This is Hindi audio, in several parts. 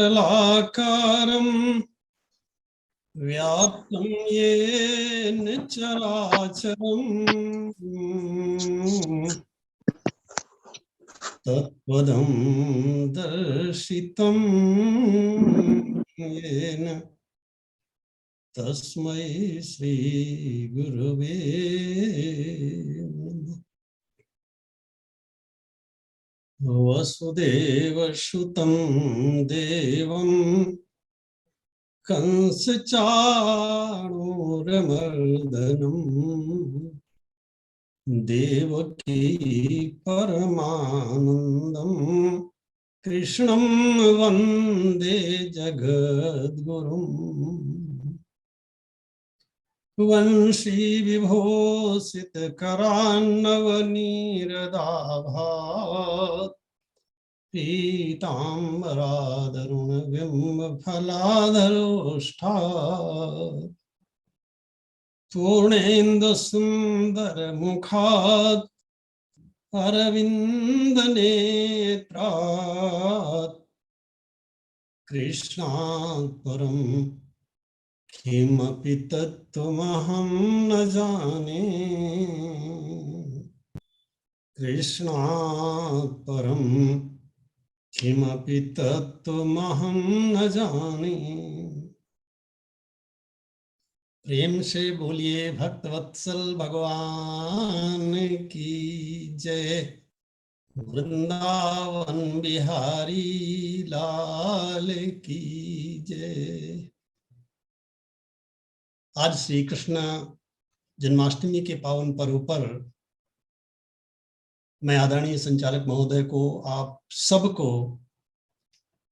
अखण्डमण्डलाकारं व्याप्तं येन चराचरं तत्पदं दर्शितं येन तस्मै श्री गुरुवे नमः। वसुदेवसुतं देवं कंसचाणूरमर्दनं देवकी परमानन्दं कृष्णं वन्दे जगद्गुरुम्। वंशी विभूषितकरान्नवनीरदाभात् पीताम्बरादरुणबिम्बफलाधरोष्ठात् पूर्णेन्दुसुन्दरमुखात् अरविन्दनेत्रात् कृष्णात् परं किमपि तत्त्वमहं न जाने। कृष्णात् परं किमपि तत्त्वमहं न जाने। प्रेम से बोलिए भक्तवत्सल भगवान की जय। वृंदावन बिहारी लाल की जय। आज श्री कृष्ण जन्माष्टमी के पावन पर्व पर मैं आदरणीय संचालक महोदय को, आप सबको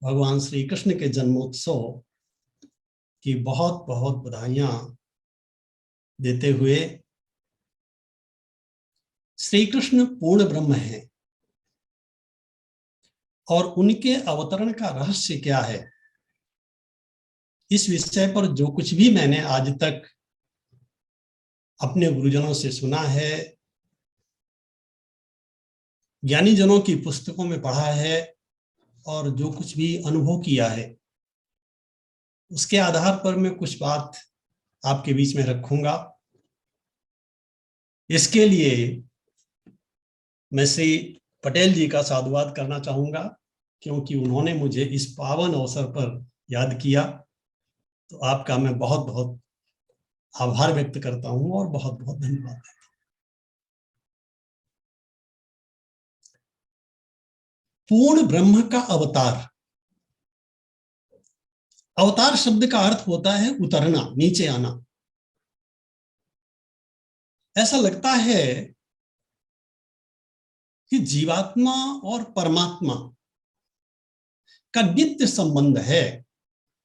भगवान श्री कृष्ण के जन्मोत्सव की बहुत बहुत बधाइयां देते हुए, श्री कृष्ण पूर्ण ब्रह्म हैं और उनके अवतरण का रहस्य क्या है, इस विषय पर जो कुछ भी मैंने आज तक अपने गुरुजनों से सुना है, ज्ञानी जनों की पुस्तकों में पढ़ा है और जो कुछ भी अनुभव किया है, उसके आधार पर मैं कुछ बात आपके बीच में रखूंगा। इसके लिए मैं श्री पटेल जी का साधुवाद करना चाहूंगा, क्योंकि उन्होंने मुझे इस पावन अवसर पर याद किया। तो आपका मैं बहुत बहुत आभार व्यक्त करता हूं और बहुत बहुत धन्यवाद देता हूं। पूर्ण ब्रह्म का अवतार। अवतार शब्द का अर्थ होता है उतरना, नीचे आना। ऐसा लगता है कि जीवात्मा और परमात्मा का नित्य संबंध है,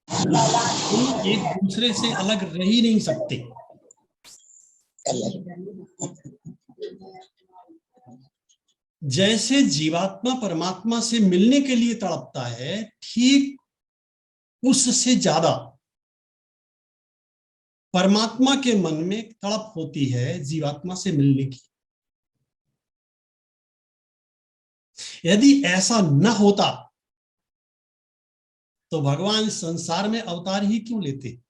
एक दूसरे से अलग रह ही नहीं सकते। जैसे जीवात्मा परमात्मा से मिलने के लिए तड़पता है, ठीक उससे ज्यादा परमात्मा के मन में तड़प होती है जीवात्मा से मिलने की। यदि ऐसा न होता तो भगवान संसार में अवतार ही क्यों लेते।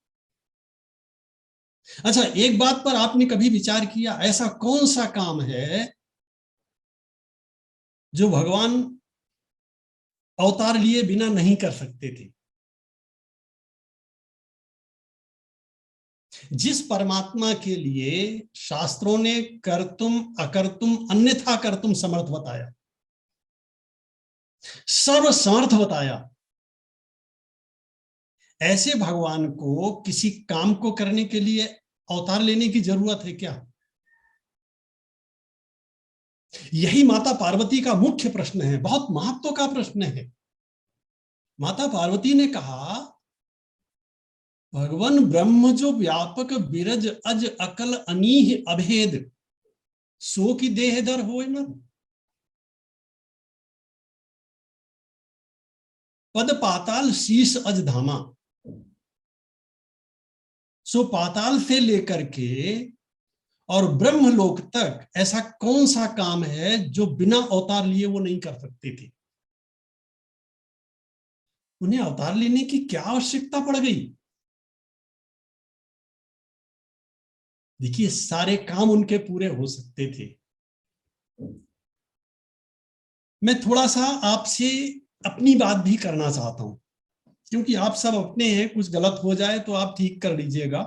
अच्छा, एक बात पर आपने कभी विचार किया, ऐसा कौन सा काम है जो भगवान अवतार लिए बिना नहीं कर सकते थे? जिस परमात्मा के लिए शास्त्रों ने कर्तुम अकर्तुम अन्यथा कर्तुम समर्थ बताया, सर्व समर्थ बताया, ऐसे भगवान को किसी काम को करने के लिए अवतार लेने की जरूरत है क्या? यही माता पार्वती का मुख्य प्रश्न है, बहुत महत्व का प्रश्न है। माता पार्वती ने कहा, भगवान ब्रह्म जो व्यापक बिरज अज अकल अनीह अभेद, सो की देह दर होए न, पद पाताल शीश अज धामा। सो पाताल से लेकर के और ब्रह्मलोक तक ऐसा कौन सा काम है जो बिना अवतार लिए वो नहीं कर सकते थे? उन्हें अवतार लेने की क्या आवश्यकता पड़ गई? देखिए, सारे काम उनके पूरे हो सकते थे। मैं थोड़ा सा आपसे अपनी बात भी करना चाहता हूं, क्योंकि आप सब अपने हैं, कुछ गलत हो जाए तो आप ठीक कर लीजिएगा,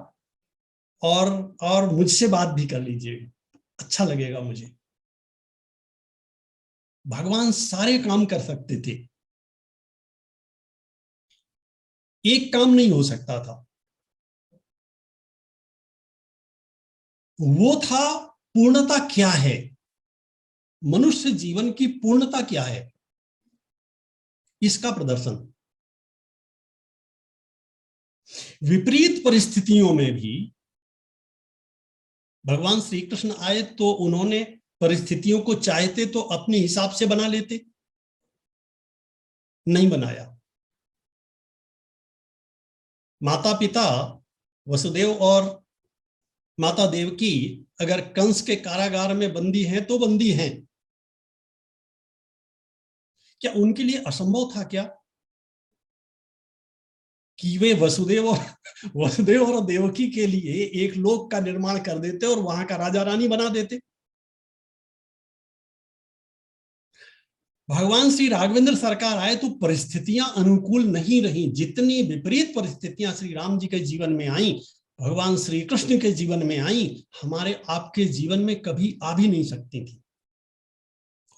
और मुझसे बात भी कर लीजिएगा, अच्छा लगेगा मुझे। भगवान सारे काम कर सकते थे, एक काम नहीं हो सकता था, वो था पूर्णता क्या है, मनुष्य जीवन की पूर्णता क्या है, इसका प्रदर्शन। विपरीत परिस्थितियों में भी भगवान श्री कृष्ण आए तो उन्होंने परिस्थितियों को चाहते तो अपने हिसाब से बना लेते, नहीं बनाया। माता पिता वसुदेव और माता देवकी अगर कंस के कारागार में बंदी हैं तो बंदी हैं, क्या उनके लिए असंभव था क्या कि वे वसुदेव और देवकी के लिए एक लोक का निर्माण कर देते और वहां का राजा रानी बना देते? भगवान श्री राघवेंद्र सरकार आए तो परिस्थितियां अनुकूल नहीं रही, जितनी विपरीत परिस्थितियां श्री राम जी के जीवन में आई, भगवान श्री कृष्ण के जीवन में आई, हमारे आपके जीवन में कभी आ भी नहीं सकती थी,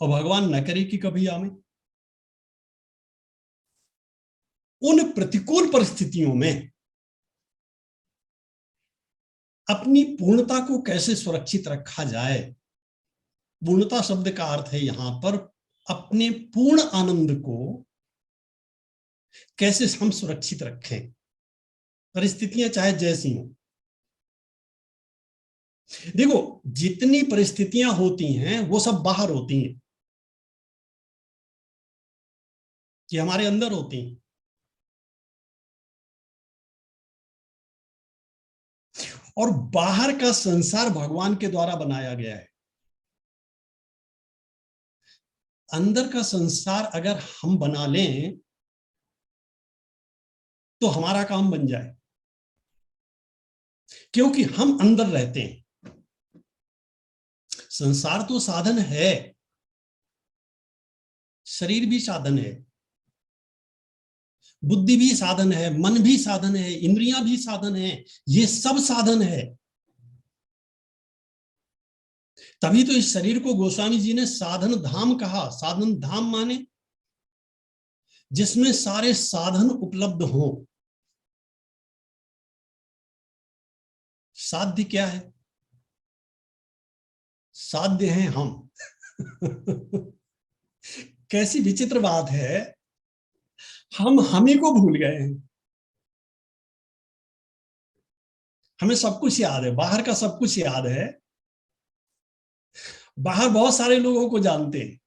और भगवान न करे कि कभी आवे। उन प्रतिकूल परिस्थितियों में अपनी पूर्णता को कैसे सुरक्षित रखा जाए, पूर्णता शब्द का अर्थ है यहां पर अपने पूर्ण आनंद को कैसे हम सुरक्षित रखें, परिस्थितियां चाहे जैसी हों। देखो, जितनी परिस्थितियां होती हैं वो सब बाहर होती हैं कि हमारे अंदर होती हैं। और बाहर का संसार भगवान के द्वारा बनाया गया है, अंदर का संसार अगर हम बना लें तो हमारा काम बन जाए, क्योंकि हम अंदर रहते हैं। संसार तो साधन है, शरीर भी साधन है, बुद्धि भी साधन है, मन भी साधन है, इंद्रियां भी साधन है, ये सब साधन है। तभी तो इस शरीर को गोस्वामी जी ने साधन धाम कहा। साधन धाम माने जिसमें सारे साधन उपलब्ध हों। साध्य क्या है? साध्य हैं हम। कैसी विचित्र बात है, हम ही को भूल गए हैं। हमें सब कुछ याद है, बाहर का सब कुछ याद है, बाहर बहुत सारे लोगों को जानते हैं,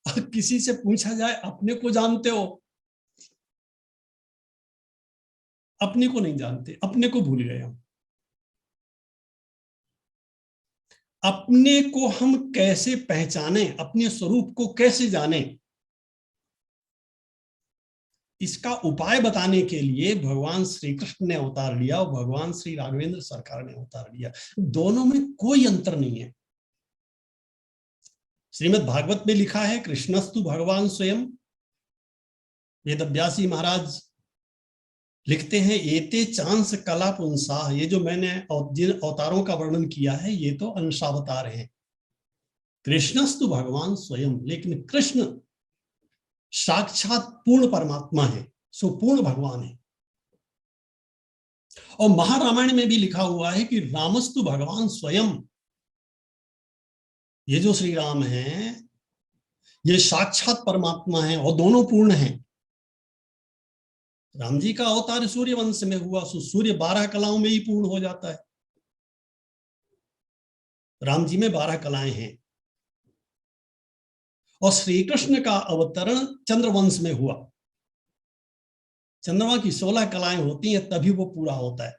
और किसी से पूछा जाए अपने को जानते हो, अपने को नहीं जानते, अपने को भूल गए हम। अपने को हम कैसे पहचाने, अपने स्वरूप को कैसे जाने? इसका उपाय बताने के लिए भगवान श्री कृष्ण ने अवतार लिया और भगवान श्री राघवेंद्र सरकार ने अवतार लिया। दोनों में कोई अंतर नहीं है। श्रीमद् भागवत में लिखा है कृष्णस्तु भगवान स्वयं। वेदव्यासी महाराज लिखते हैं एते चांस कला पुंसा। ये जो मैंने जिन अवतारों का वर्णन किया है ये तो अंशावतार हैं। कृष्णस्तु भगवान स्वयं, लेकिन कृष्ण साक्षात पूर्ण परमात्मा है, सो पूर्ण भगवान है। और महारामायण में भी लिखा हुआ है कि रामस्तु भगवान स्वयं। ये जो श्री राम हैं ये साक्षात परमात्मा है और दोनों पूर्ण हैं। राम जी का अवतार सूर्य वंश में हुआ, सो सूर्य 12 कलाओं में ही पूर्ण हो जाता है। राम जी में 12 कलाएं हैं। और श्री कृष्ण का अवतरण चंद्रवंश में हुआ। चंद्रमा की 16 कलाएं होती हैं तभी वो पूरा होता है।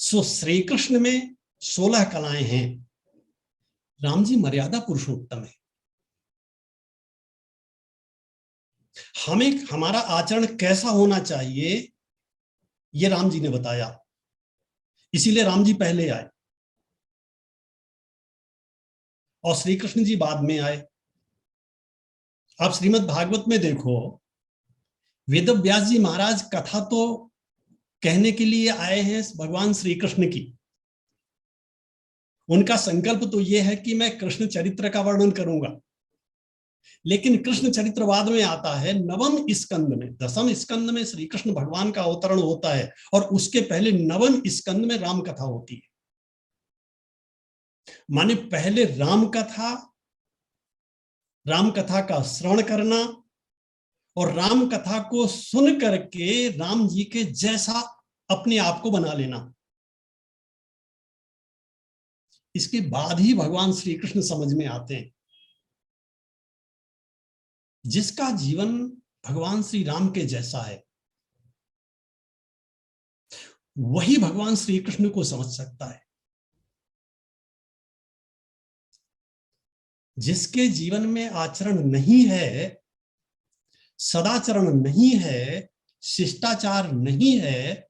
सो श्री कृष्ण में 16 कलाएं हैं। राम जी मर्यादा पुरुषोत्तम है। हमें हमारा आचरण कैसा होना चाहिए ये राम जी ने बताया, इसीलिए राम जी पहले आए और श्री कृष्ण जी बाद में आए। आप श्रीमद् भागवत में देखो, वेद व्यास जी महाराज कथा तो कहने के लिए आए हैं भगवान श्री कृष्ण की। उनका संकल्प तो यह है कि मैं कृष्ण चरित्र का वर्णन करूंगा, लेकिन कृष्ण चरित्र बाद में आता है। नवम स्कंद में, दसम स्कंद में श्री कृष्ण भगवान का अवतरण होता है और उसके पहले नवम स्कंद में राम कथा होती है। माने पहले राम कथा का श्रवण करना और राम कथा को सुन करके राम जी के जैसा अपने आप को बना लेना। इसके बाद ही भगवान श्री कृष्ण समझ में आते हैं। जिसका जीवन भगवान श्री राम के जैसा है वही भगवान श्री कृष्ण को समझ सकता है। जिसके जीवन में आचरण नहीं है, सदाचरण नहीं है, शिष्टाचार नहीं है,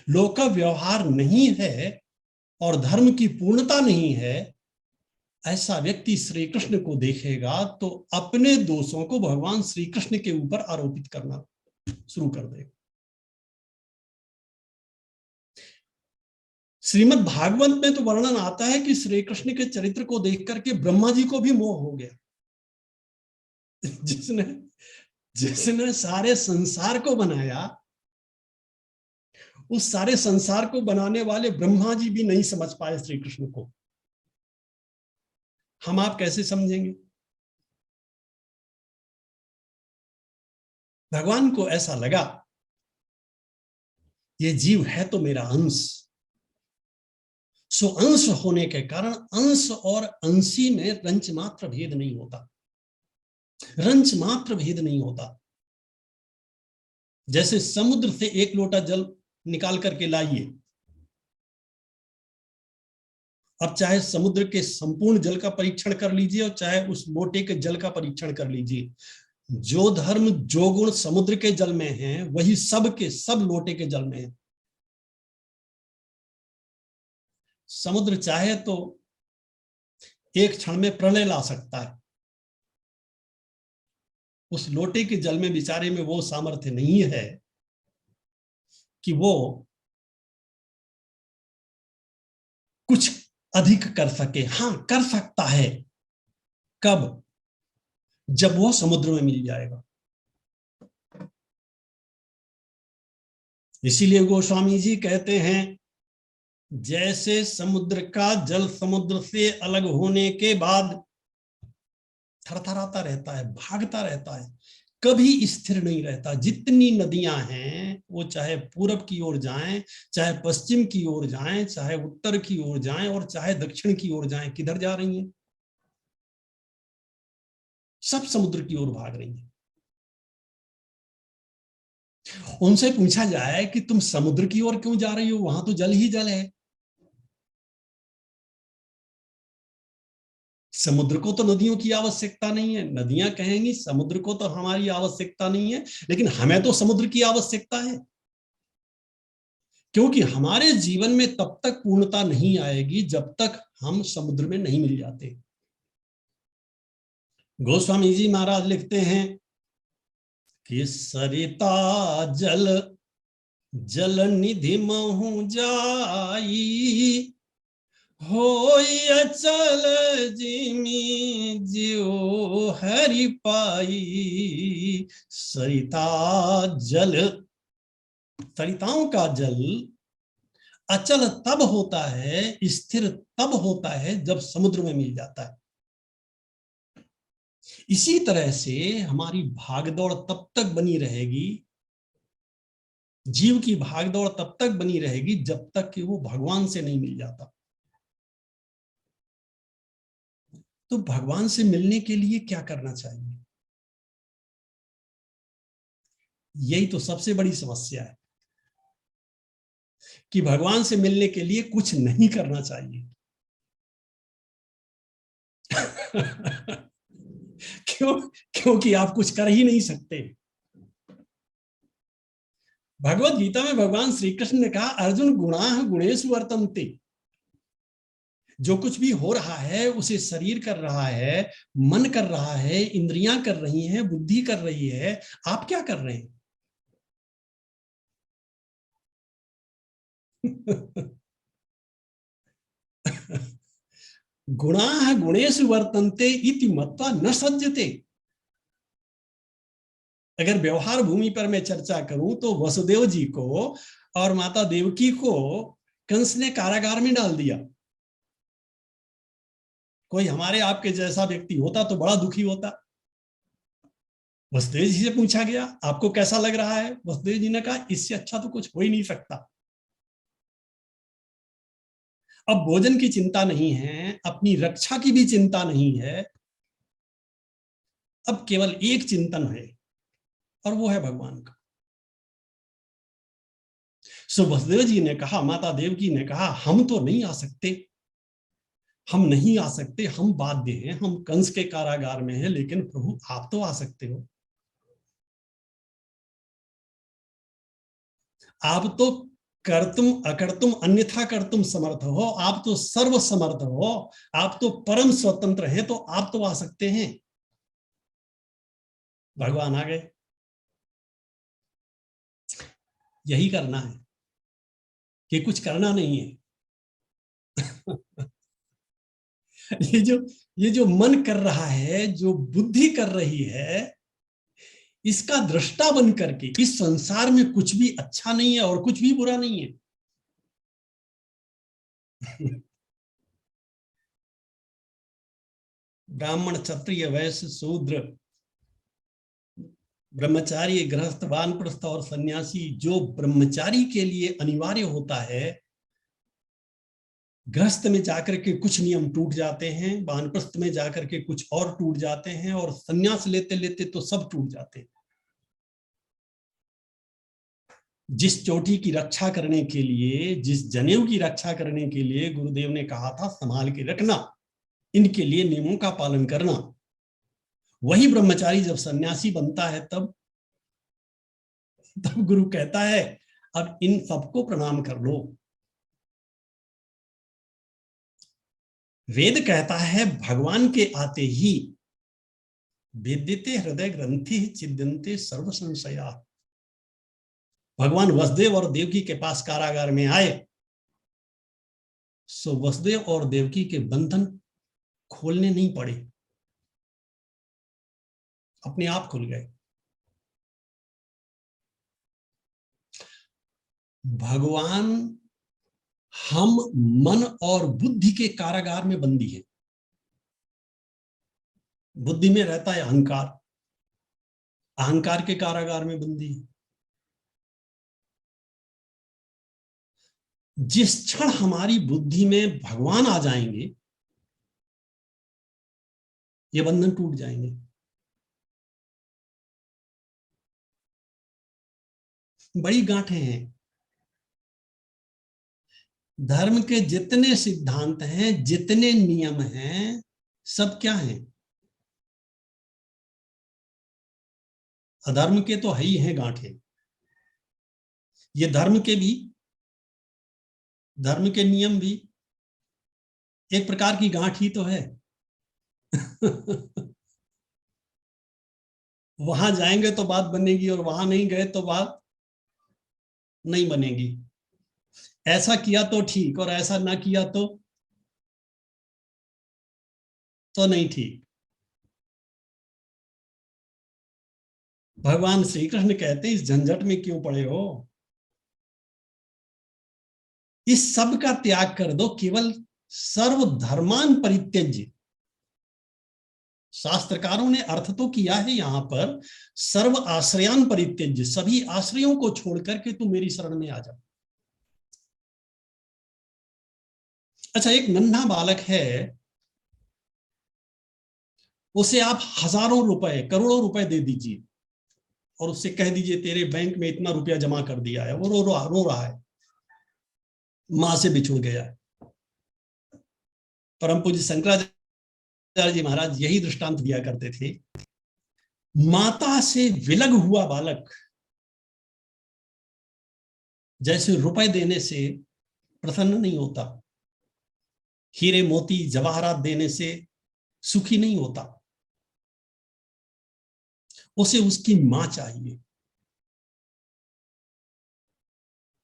लोक व्यवहार नहीं है और धर्म की पूर्णता नहीं है, ऐसा व्यक्ति श्री कृष्ण को देखेगा तो अपने दोषों को भगवान श्री कृष्ण के ऊपर आरोपित करना शुरू कर देगा। श्रीमद् भागवत में तो वर्णन आता है कि श्री कृष्ण के चरित्र को देख करके ब्रह्मा जी को भी मोह हो गया। जिसने सारे संसार को बनाया, उस सारे संसार को बनाने वाले ब्रह्मा जी भी नहीं समझ पाए श्री कृष्ण को। हम आप कैसे समझेंगे? भगवान को ऐसा लगा ये जीव है तो मेरा अंश, सो अंश होने के कारण अंश और अंशी में रंच मात्र भेद नहीं होता, रंच मात्र भेद नहीं होता। जैसे समुद्र से एक लोटा जल निकाल करके लाइए, अब चाहे समुद्र के संपूर्ण जल का परीक्षण कर लीजिए और चाहे उस लोटे के जल का परीक्षण कर लीजिए, जो धर्म जो गुण समुद्र के जल में है वही सब के सब लोटे के जल में है। समुद्र चाहे तो एक क्षण में प्रलय ला सकता है, उस लोटे के जल में बेचारे में वो सामर्थ्य नहीं है कि वो कुछ अधिक कर सके। हां, कर सकता है। कब? जब वो समुद्र में मिल जाएगा। इसीलिए गोस्वामी जी कहते हैं जैसे समुद्र का जल समुद्र से अलग होने के बाद थरथराता रहता है, भागता रहता है, कभी स्थिर नहीं रहता। जितनी नदियां हैं वो चाहे पूरब की ओर जाएं, चाहे पश्चिम की ओर जाएं, चाहे उत्तर की ओर जाएं और चाहे दक्षिण की ओर जाएं, किधर जा रही हैं? सब समुद्र की ओर भाग रही हैं। उनसे पूछा जाए कि तुम समुद्र की ओर क्यों जा रही हो, वहां तो जल ही जल है। समुद्र को तो नदियों की आवश्यकता नहीं है, नदियां कहेंगी समुद्र को तो हमारी आवश्यकता नहीं है, लेकिन हमें तो समुद्र की आवश्यकता है, क्योंकि हमारे जीवन में तब तक पूर्णता नहीं आएगी जब तक हम समुद्र में नहीं मिल जाते। गोस्वामी जी महाराज लिखते हैं कि सरिता जल जल निधि महु जाई, होई अचल जिमी जियो हरि पाई। सरिता जल, सरिताओं का जल अचल तब होता है, स्थिर तब होता है जब समुद्र में मिल जाता है। इसी तरह से हमारी भागदौड़ तब तक बनी रहेगी, जीव की भागदौड़ तब तक बनी रहेगी जब तक कि वो भगवान से नहीं मिल जाता। तो भगवान से मिलने के लिए क्या करना चाहिए? यही तो सबसे बड़ी समस्या है कि भगवान से मिलने के लिए कुछ नहीं करना चाहिए। क्यों? क्योंकि आप कुछ कर ही नहीं सकते। भगवत गीता में भगवान श्री कृष्ण ने कहा, अर्जुन गुणाः गुणेषु वर्तन्ते। जो कुछ भी हो रहा है उसे शरीर कर रहा है, मन कर रहा है, इंद्रियां कर रही हैं, बुद्धि कर रही है, आप क्या कर रहे हैं? गुणाः गुणेषु वर्तन्ते इति मत्वा न सज्जते। अगर व्यवहार भूमि पर मैं चर्चा करूं तो वसुदेव जी को और माता देवकी को कंस ने कारागार में डाल दिया। कोई हमारे आपके जैसा व्यक्ति होता तो बड़ा दुखी होता। वसुदेव जी से पूछा गया, आपको कैसा लग रहा है? वसुदेव जी ने कहा, इससे अच्छा तो कुछ हो ही नहीं सकता। अब भोजन की चिंता नहीं है, अपनी रक्षा की भी चिंता नहीं है, अब केवल एक चिंतन है और वो है भगवान का। सो वसुदेव जी ने कहा, माता देवकी ने कहा, हम तो नहीं आ सकते, हम नहीं आ सकते, हम बाध्य हैं, हम कंस के कारागार में हैं, लेकिन प्रभु आप तो आ सकते हो। आप तो कर्तुम अकर्तुम अन्यथा कर्तुम समर्थ हो, आप तो सर्व समर्थ हो, आप तो परम स्वतंत्र हैं, तो आप तो आ सकते हैं। भगवान आ गए। यही करना है, कि कुछ करना नहीं है। ये जो मन कर रहा है, जो बुद्धि कर रही है, इसका दृष्टा बन करके इस संसार में कुछ भी अच्छा नहीं है और कुछ भी बुरा नहीं है। ब्राह्मण, क्षत्रिय, वैश्य, शूद्र, ब्रह्मचारी, गृहस्थ, वानप्रस्थ और सन्यासी, जो ब्रह्मचारी के लिए अनिवार्य होता है, गृहस्थ में जाकर के कुछ नियम टूट जाते हैं, वानप्रस्थ में जाकर के कुछ और टूट जाते हैं, और सन्यास लेते लेते तो सब टूट जाते हैं। जिस चोटी की रक्षा करने के लिए, जिस जनेऊ की रक्षा करने के लिए गुरुदेव ने कहा था संभाल के रखना, इनके लिए नियमों का पालन करना, वही ब्रह्मचारी जब सन्यासी बनता है तब गुरु कहता है अब इन सबको प्रणाम कर लो। वेद कहता है भगवान के आते ही वेद्यते हृदय ग्रंथि छिद्यन्ते सर्व संशया। भगवान वसुदेव और देवकी के पास कारागार में आए, सो वसुदेव और देवकी के बंधन खोलने नहीं पड़े, अपने आप खुल गए। भगवान हम मन और बुद्धि के कारागार में बंदी है। बुद्धि में रहता है अहंकार, अहंकार के कारागार में बंदी है। जिस क्षण हमारी बुद्धि में भगवान आ जाएंगे, ये बंधन टूट जाएंगे। बड़ी गांठें हैं। धर्म के जितने सिद्धांत हैं, जितने नियम हैं, सब क्या है? अधर्म के तो है ही हैं गांठें। ये धर्म के भी, धर्म के नियम भी एक प्रकार की गांठ ही तो है। वहां जाएंगे तो बात बनेगी और वहां नहीं गए तो बात नहीं बनेगी। ऐसा किया तो ठीक और ऐसा ना किया तो नहीं ठीक। भगवान श्री कृष्ण कहते हैं इस झंझट में क्यों पड़े हो, इस सब का त्याग कर दो, केवल सर्वधर्मान परित्यज्य। शास्त्रकारों ने अर्थ तो किया है यहां पर सर्व आश्रयान परित्यज्य, सभी आश्रयों को छोड़ करके तू मेरी शरण में आ जा। अच्छा, एक नन्हा बालक है, उसे आप हजारों रुपए करोड़ों रुपए दे दीजिए और उससे कह दीजिए तेरे बैंक में इतना रुपया जमा कर दिया है, वो रो रहा है, मां से बिछुड़ गया है। परम पूज्य शंकराचार्य जी महाराज यही दृष्टांत दिया करते थे। माता से विलग हुआ बालक जैसे रुपए देने से प्रसन्न नहीं होता, हीरे मोती जवाहरात देने से सुखी नहीं होता, उसे उसकी मां चाहिए।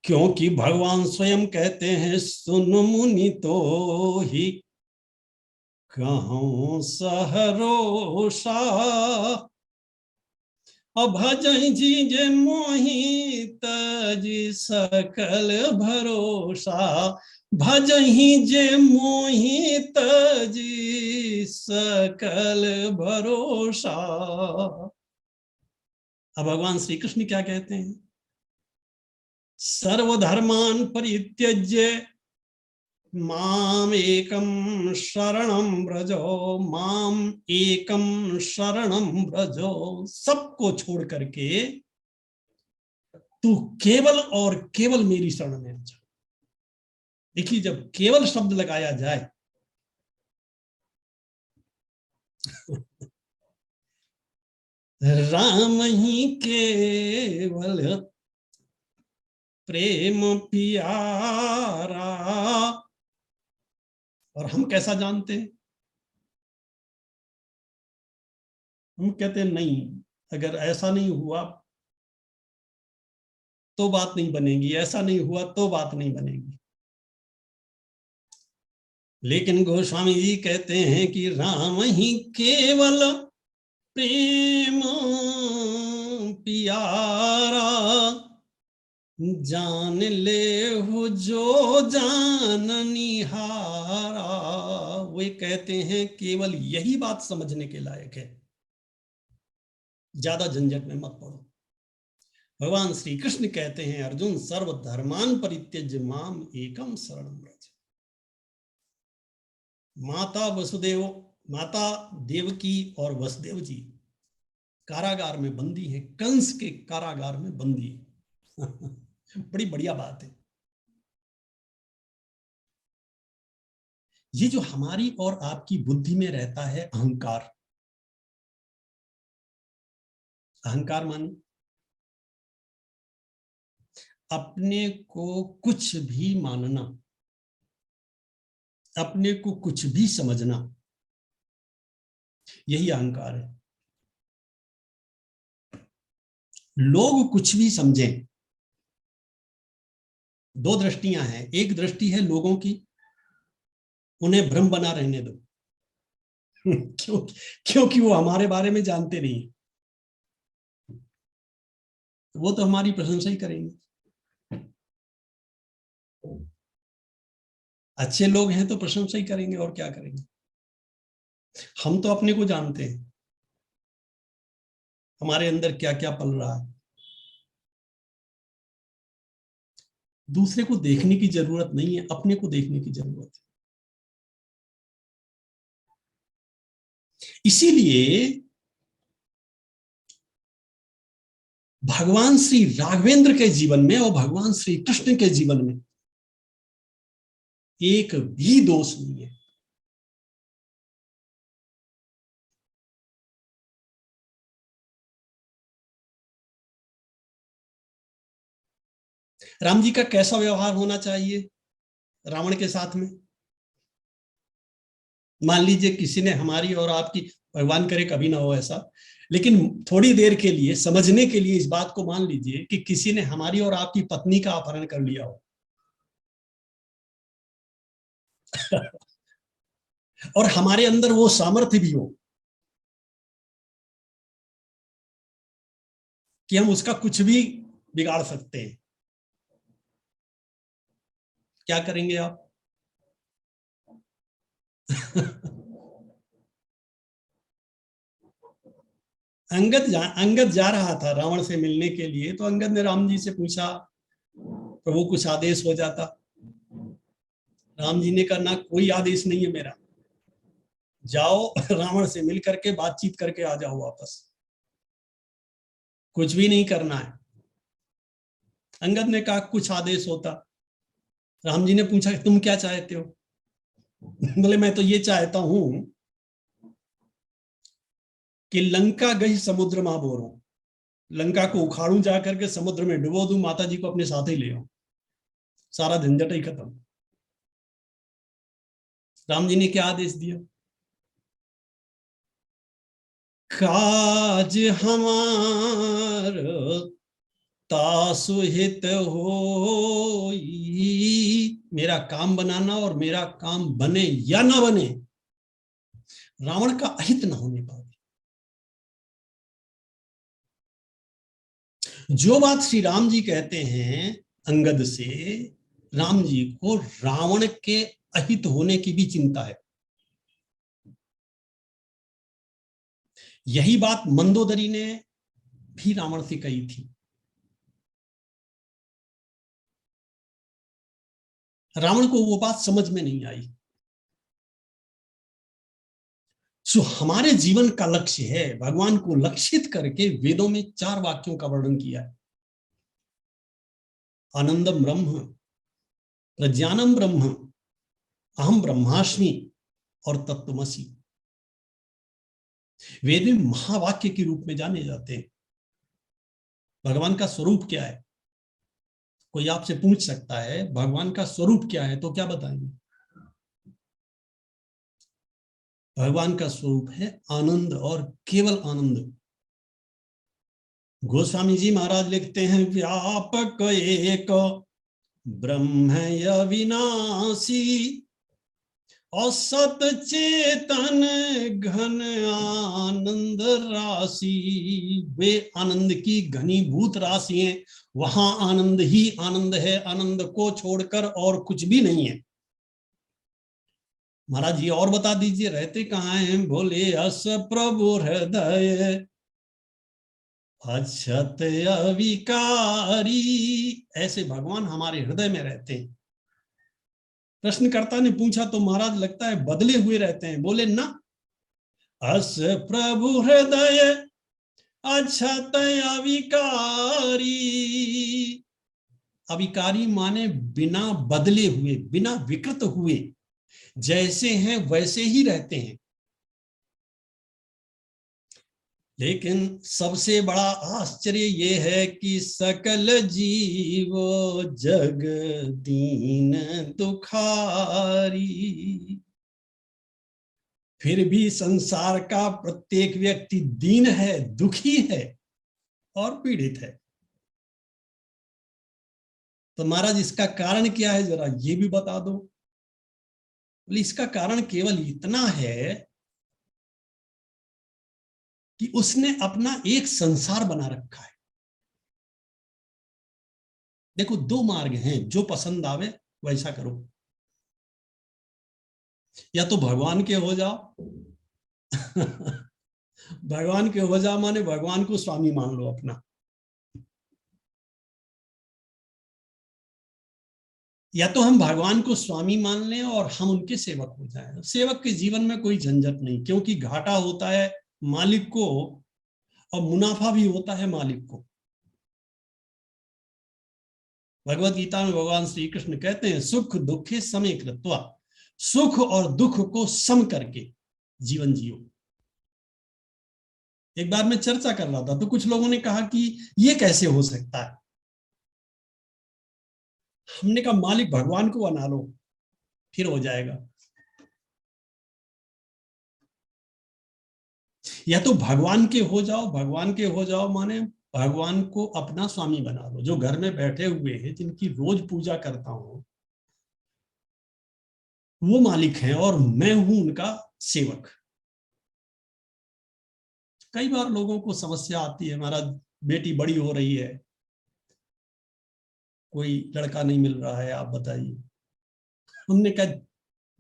क्योंकि भगवान स्वयं कहते हैं सुन मुनि तो ही कहूं सहरोषा, भजई जी जे मोहित जी सकल भरोसा, भजही जे मोहित जी सकल भरोसा। अब भगवान श्री कृष्ण क्या कहते हैं? सर्वधर्मान परित्यज्य माम एकम शरणम ब्रजो, माम एकम शरणम ब्रजो। सबको छोड़ करके तू केवल और केवल मेरी शरण में आ जा। देखिए, जब केवल शब्द लगाया जाए राम ही केवल प्रेम प्यारा, और हम कैसा जानते हैं? हम कहते हैं नहीं, अगर ऐसा नहीं हुआ तो बात नहीं बनेगी, ऐसा नहीं हुआ तो बात नहीं बनेगी। लेकिन गोस्वामी जी कहते हैं कि राम ही केवल प्रेम प्यारा, जान ले हो जो जान निहारा। वे कहते हैं केवल यही बात समझने के लायक है, ज्यादा झंझट में मत पड़ो। भगवान श्री कृष्ण कहते हैं अर्जुन सर्वधर्मान परित्यज्य माम एकम शरणम व्रज। माता वसुदेव, माता देवकी और वसुदेव जी कारागार में बंदी है, कंस के कारागार में बंदी है। बड़ी बढ़िया बात है। ये जो हमारी और आपकी बुद्धि में रहता है अहंकार, अहंकार माने अपने को कुछ भी मानना, अपने को कुछ भी समझना, यही अहंकार है। लोग कुछ भी समझें, दो दृष्टियां हैं। एक दृष्टि है लोगों की, उन्हें भ्रम बना रहने दो। क्योंकि वो हमारे बारे में जानते नहीं, वो तो हमारी प्रशंसा ही करेंगे। अच्छे लोग हैं तो प्रशंसा ही करेंगे और क्या करेंगे। हम तो अपने को जानते हैं, हमारे अंदर क्या क्या पल रहा है। दूसरे को देखने की जरूरत नहीं है, अपने को देखने की जरूरत है। इसीलिए भगवान श्री राघवेंद्र के जीवन में और भगवान श्री कृष्ण के जीवन में एक भी दोष नहीं है। राम जी का कैसा व्यवहार होना चाहिए रावण के साथ में? मान लीजिए किसी ने हमारी और आपकी, भगवान करे कभी ना हो ऐसा, लेकिन थोड़ी देर के लिए समझने के लिए इस बात को मान लीजिए कि किसी ने हमारी और आपकी पत्नी का अपहरण कर लिया हो और हमारे अंदर वो सामर्थ्य भी हो कि हम उसका कुछ भी बिगाड़ सकते हैं, क्या करेंगे आप? अंगद जा रहा था रावण से मिलने के लिए, तो अंगद ने राम जी से पूछा, प्रभु कुछ आदेश हो जाता। राम जी ने कहा, ना कोई आदेश नहीं है मेरा, जाओ रावण से मिल करके बातचीत करके आ जाओ वापस, कुछ भी नहीं करना है। अंगद ने कहा, कुछ आदेश होता। राम जी ने पूछा, तुम क्या चाहते हो? बोले, मैं तो ये चाहता हूं कि लंका गई समुद्र मां बोरो, लंका को उखाड़ू जा करके समुद्र में डुबो दूं, माता जी को अपने साथ ही ले आऊं, सारा झंझट ही खत्म। राम जी ने क्या आदेश दिया? काज हमार तासुहित हो, मेरा काम बनाना और मेरा काम बने या ना बने, रावण का अहित ना होने पाए। जो बात श्री राम जी कहते हैं अंगद से, राम जी को रावण के अहित होने की भी चिंता है। यही बात मंदोदरी ने भी रावण से कही थी। रावण को वो बात समझ में नहीं आई। सो हमारे जीवन का लक्ष्य है भगवान को लक्षित करके वेदों में 4 वाक्यों का वर्णन किया है। आनंदम ब्रह्म, प्रज्ञानम ब्रह्म, अहम ब्रह्मास्मि और तत्त्वमसि। वेद में महावाक्य के रूप में जाने जाते हैं। भगवान का स्वरूप क्या है? कोई आपसे पूछ सकता है भगवान का स्वरूप क्या है, तो क्या बताएंगे? भगवान का स्वरूप है आनंद और केवल आनंद। गोस्वामी जी महाराज लिखते हैं, व्यापक एक ब्रह्म अविनाशी और सत चेतन घन आनंद राशि। वे आनंद की घनीभूत राशि हैं, वहां आनंद ही आनंद है, आनंद को छोड़कर और कुछ भी नहीं है। महाराज जी और बता दीजिए, रहते कहाँ हैं? बोले, अस प्रभु हृदय अक्षत अविकारी। ऐसे भगवान हमारे हृदय में रहते हैं। प्रश्नकर्ता ने पूछा, तो महाराज लगता है बदले हुए रहते हैं। बोले, ना, अस प्रभु हृदय अक्षत अविकारी। अविकारी माने बिना बदले हुए, बिना विकृत हुए, जैसे हैं वैसे ही रहते हैं। लेकिन सबसे बड़ा आश्चर्य ये है कि सकल जीव जग दीन दुखारी। फिर भी संसार का प्रत्येक व्यक्ति दीन है, दुखी है और पीड़ित है। तो महाराज इसका कारण क्या है, जरा ये भी बता दो। इसका कारण केवल इतना है कि उसने अपना एक संसार बना रखा है। देखो, 2 मार्ग हैं, जो पसंद आवे वैसा करो। या तो भगवान के हो जाओ भगवान के हो जाओ माने भगवान को स्वामी मान लो अपना, या तो हम भगवान को स्वामी मान लें और हम उनके सेवक हो जाएं। सेवक के जीवन में कोई झंझट नहीं, क्योंकि घाटा होता है मालिक को और मुनाफा भी होता है मालिक को। भगवत गीता में भगवान श्री कृष्ण कहते हैं, सुख दुखे समे कृत्वा, सुख और दुख को सम करके जीवन जियो। एक बार मैं चर्चा कर रहा था तो कुछ लोगों ने कहा कि ये कैसे हो सकता है। हमने कहा मालिक भगवान को बना लो, फिर हो जाएगा। या तो भगवान के हो जाओ, भगवान के हो जाओ माने भगवान को अपना स्वामी बना लो। जो घर में बैठे हुए हैं, जिनकी रोज पूजा करता हूं, वो मालिक हैं और मैं हूं उनका सेवक। कई बार लोगों को समस्या आती है, हमारा बेटी बड़ी हो रही है, कोई लड़का नहीं मिल रहा है, आप बताइए। हमने कहा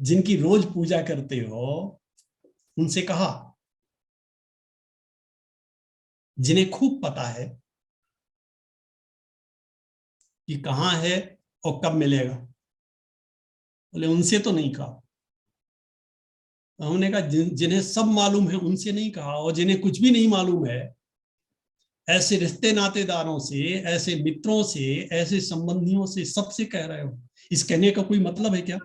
जिनकी रोज पूजा करते हो उनसे कहा, जिन्हें खूब पता है कि कहाँ है और कब मिलेगा, बोले उनसे तो नहीं कहा। हमने कहा जिन्हें सब मालूम है उनसे नहीं कहा, और जिन्हें कुछ भी नहीं मालूम है, ऐसे रिश्ते नातेदारों से, ऐसे मित्रों से, ऐसे संबंधियों से, सबसे कह रहे हो। इस कहने का कोई मतलब है क्या?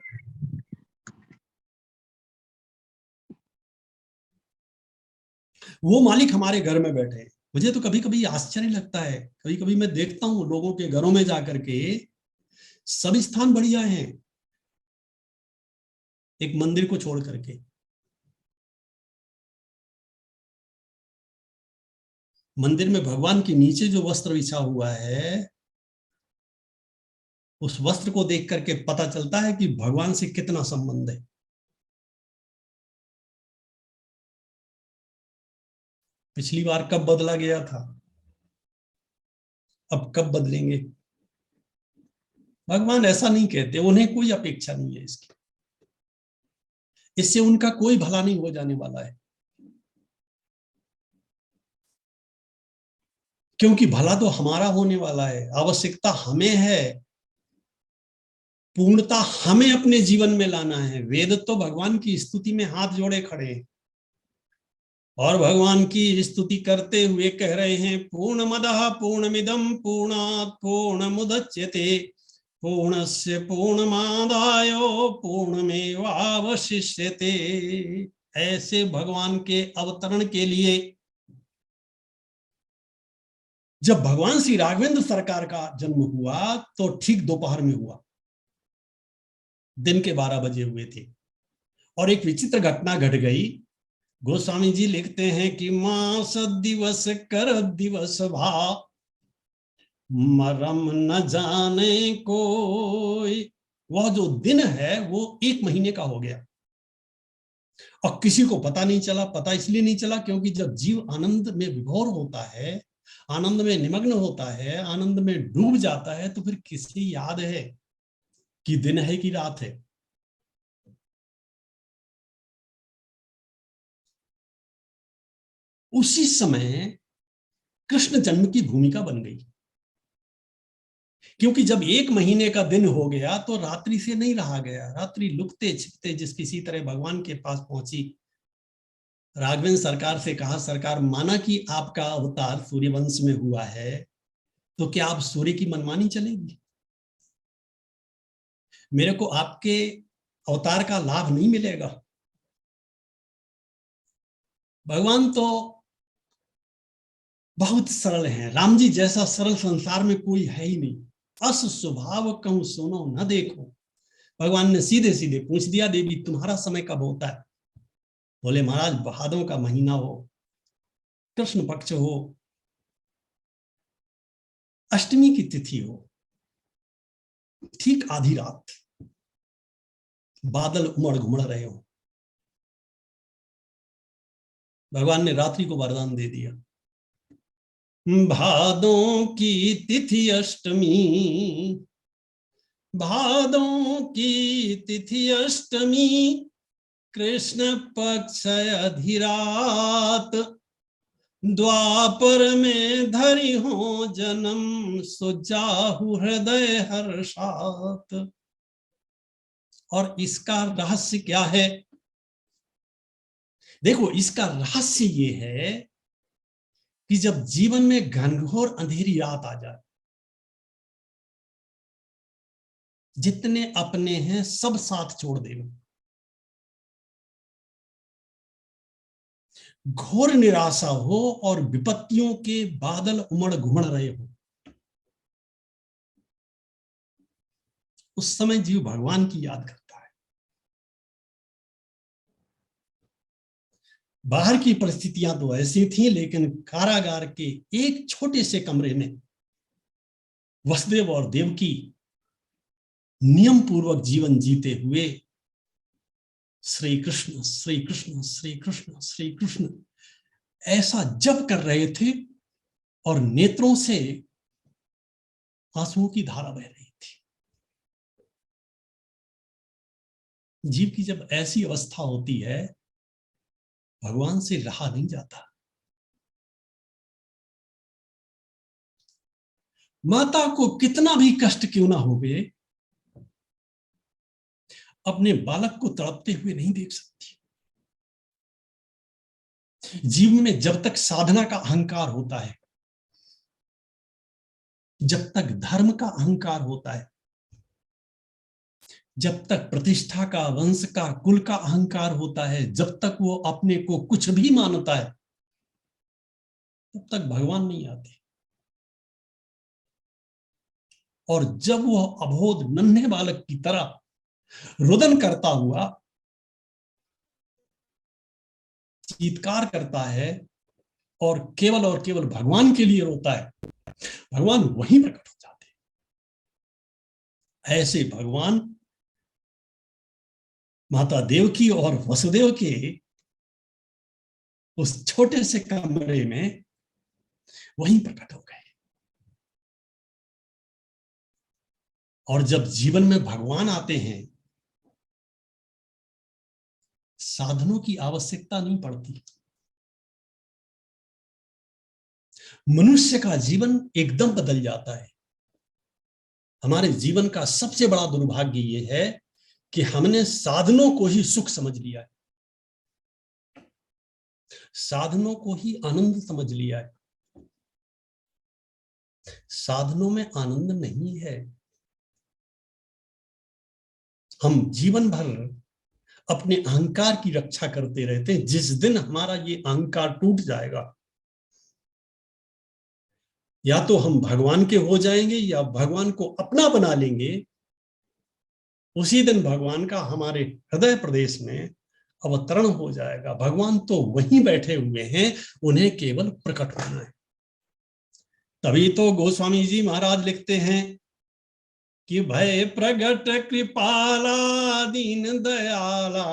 वो मालिक हमारे घर में बैठे हैं। मुझे तो कभी कभी आश्चर्य लगता है, कभी कभी मैं देखता हूँ लोगों के घरों में जाकर के, सब स्थान बढ़िया हैं एक मंदिर को छोड़ करके। मंदिर में भगवान के नीचे जो वस्त्र बिछा हुआ है, उस वस्त्र को देख करके पता चलता है कि भगवान से कितना संबंध है। पिछली बार कब बदला गया था, अब कब बदलेंगे? भगवान ऐसा नहीं कहते, उन्हें कोई अपेक्षा नहीं है इसकी, इससे उनका कोई भला नहीं हो जाने वाला है। क्योंकि भला तो हमारा होने वाला है, आवश्यकता हमें है, पूर्णता हमें अपने जीवन में लाना है। वेद तो भगवान की स्तुति में हाथ जोड़े खड़े हैं और भगवान की स्तुति करते हुए कह रहे हैं, पूर्णमदः पूर्णमिदं पूर्णात् पूर्णमुदच्यते पूर्णस्य पूर्णमादाय पूर्णमेवावशिष्यते। ऐसे भगवान के अवतरण के लिए जब भगवान श्री राघवेंद्र सरकार का जन्म हुआ तो ठीक दोपहर में हुआ, दिन के 12 बजे हुए थे। और एक विचित्र घटना घट गई। गोस्वामी जी लिखते हैं कि मास दिवस कर दिवस भा, मरम न जाने कोई। वह जो दिन है वो 1 महीने का हो गया और किसी को पता नहीं चला। पता इसलिए नहीं चला क्योंकि जब जीव आनंद में विभोर होता है, आनंद में निमग्न होता है, आनंद में डूब जाता है, तो फिर किसे याद है कि दिन है कि रात है। उसी समय कृष्ण जन्म की भूमिका बन गई, क्योंकि जब 1 महीने का दिन हो गया तो रात्रि से नहीं रहा गया। रात्रि लुकते छिपते जिस किसी तरह भगवान के पास पहुंची, राघवेंद्र सरकार से कहा, सरकार माना कि आपका अवतार सूर्यवंश में हुआ है, तो क्या आप सूर्य की मनमानी चलेगी? मेरे को आपके अवतार का लाभ नहीं मिलेगा। भगवान तो बहुत सरल हैं, राम जी जैसा सरल संसार में कोई है ही नहीं। अस स्वभाव कहूं सुनो न देखो। भगवान ने सीधे सीधे पूछ दिया, देवी तुम्हारा समय कब होता है? बोले महाराज भादों का महीना हो, कृष्ण पक्ष हो, अष्टमी की तिथि हो, ठीक आधी रात, बादल उमड़ घुमड़ रहे हो। भगवान ने रात्रि को वरदान दे दिया। भादों की तिथि अष्टमी, भादों की तिथि अष्टमी, कृष्ण पक्ष अधिरात, द्वापर में धरि हो जन्म, सुजाहु हृदय हर्षात। और इसका रहस्य क्या है? देखो, इसका रहस्य ये है कि जब जीवन में घनघोर अंधेरी रात आ जाए, जितने अपने हैं सब साथ छोड़ देना, घोर निराशा हो और विपत्तियों के बादल उमड़ घुमड़ रहे हो, उस समय जीव भगवान की याद करता है। बाहर की परिस्थितियां तो ऐसी थी, लेकिन कारागार के एक छोटे से कमरे में वसुदेव और देवकी नियम पूर्वक जीवन जीते हुए श्री कृष्ण श्री कृष्ण श्री कृष्ण श्री कृष्ण ऐसा जप कर रहे थे और नेत्रों से आंसुओं की धारा बह रही थी। जीव की जब ऐसी अवस्था होती है, भगवान से रहा नहीं जाता। माता को कितना भी कष्ट क्यों ना हो गए, अपने बालक को तड़पते हुए नहीं देख सकती। जीवन में जब तक साधना का अहंकार होता है, जब तक धर्म का अहंकार होता है, जब तक प्रतिष्ठा का, वंश का, कुल का अहंकार होता है, जब तक वो अपने को कुछ भी मानता है, तब तक भगवान नहीं आते। और जब वह अबोध नन्हे बालक की तरह रुदन करता हुआ चीत्कार करता है और केवल भगवान के लिए रोता है, भगवान वहीं प्रकट हो जाते हैं। ऐसे भगवान माता देवकी और वसुदेव के उस छोटे से कमरे में वहीं प्रकट हो गए। और जब जीवन में भगवान आते हैं, साधनों की आवश्यकता नहीं पड़ती। मनुष्य का जीवन एकदम बदल जाता है। हमारे जीवन का सबसे बड़ा दुर्भाग्य यह है कि हमने साधनों को ही सुख समझ लिया है, साधनों को ही आनंद समझ लिया है। साधनों में आनंद नहीं है। हम जीवन भर अपने अहंकार की रक्षा करते रहते हैं। जिस दिन हमारा ये अहंकार टूट जाएगा, या तो हम भगवान के हो जाएंगे या भगवान को अपना बना लेंगे, उसी दिन भगवान का हमारे हृदय प्रदेश में अवतरण हो जाएगा। भगवान तो वहीं बैठे हुए हैं, उन्हें केवल प्रकट होना है। तभी तो गोस्वामी जी महाराज लिखते हैं कि भय प्रगट कृपाला दीन दयाला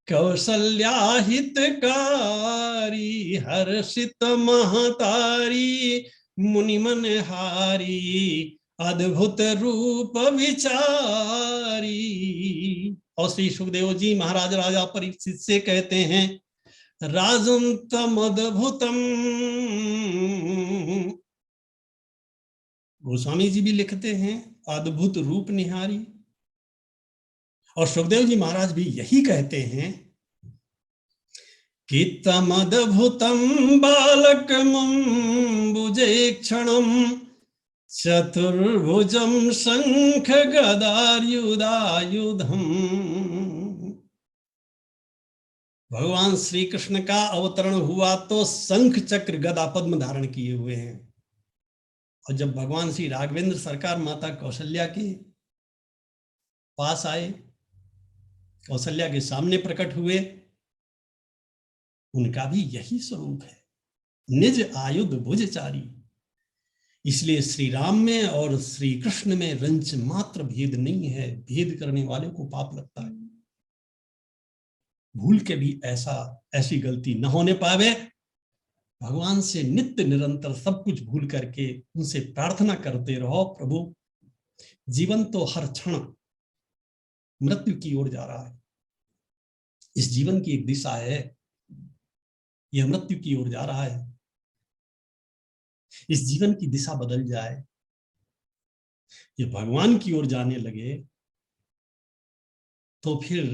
कौशल्या हितकारी हर्षित महतारी मुनि मनहारी अद्भुत रूप विचारी। और श्री सुखदेव जी महाराज राजा परीक्षित से कहते हैं, राजं तम अद्भुतम। गोस्वामी जी भी लिखते हैं, अद्भुत रूप निहारी। और सुखदेव जी महाराज भी यही कहते हैं कि तमद्भुतम बालकमुंबुजे क्षणम चतुर्भुजम शंख गदायुधायुधम। भगवान श्री कृष्ण का अवतरण हुआ तो शंख चक्र गदा पद्म धारण किए हुए हैं। और जब भगवान श्री राघवेंद्र सरकार माता कौशल्या के पास आए, कौशल्या के सामने प्रकट हुए, उनका भी यही स्वरूप है, निज आयुध भुजचारी। इसलिए श्री राम में और श्री कृष्ण में रंच मात्र भेद नहीं है। भेद करने वाले को पाप लगता है। भूल के भी ऐसी गलती न होने पावे। भगवान से नित्य निरंतर सब कुछ भूल करके उनसे प्रार्थना करते रहो, प्रभु जीवन तो हर क्षण मृत्यु की ओर जा रहा है, इस जीवन की एक दिशा है, यह मृत्यु की ओर जा रहा है। इस जीवन की दिशा बदल जाए, ये भगवान की ओर जाने लगे, तो फिर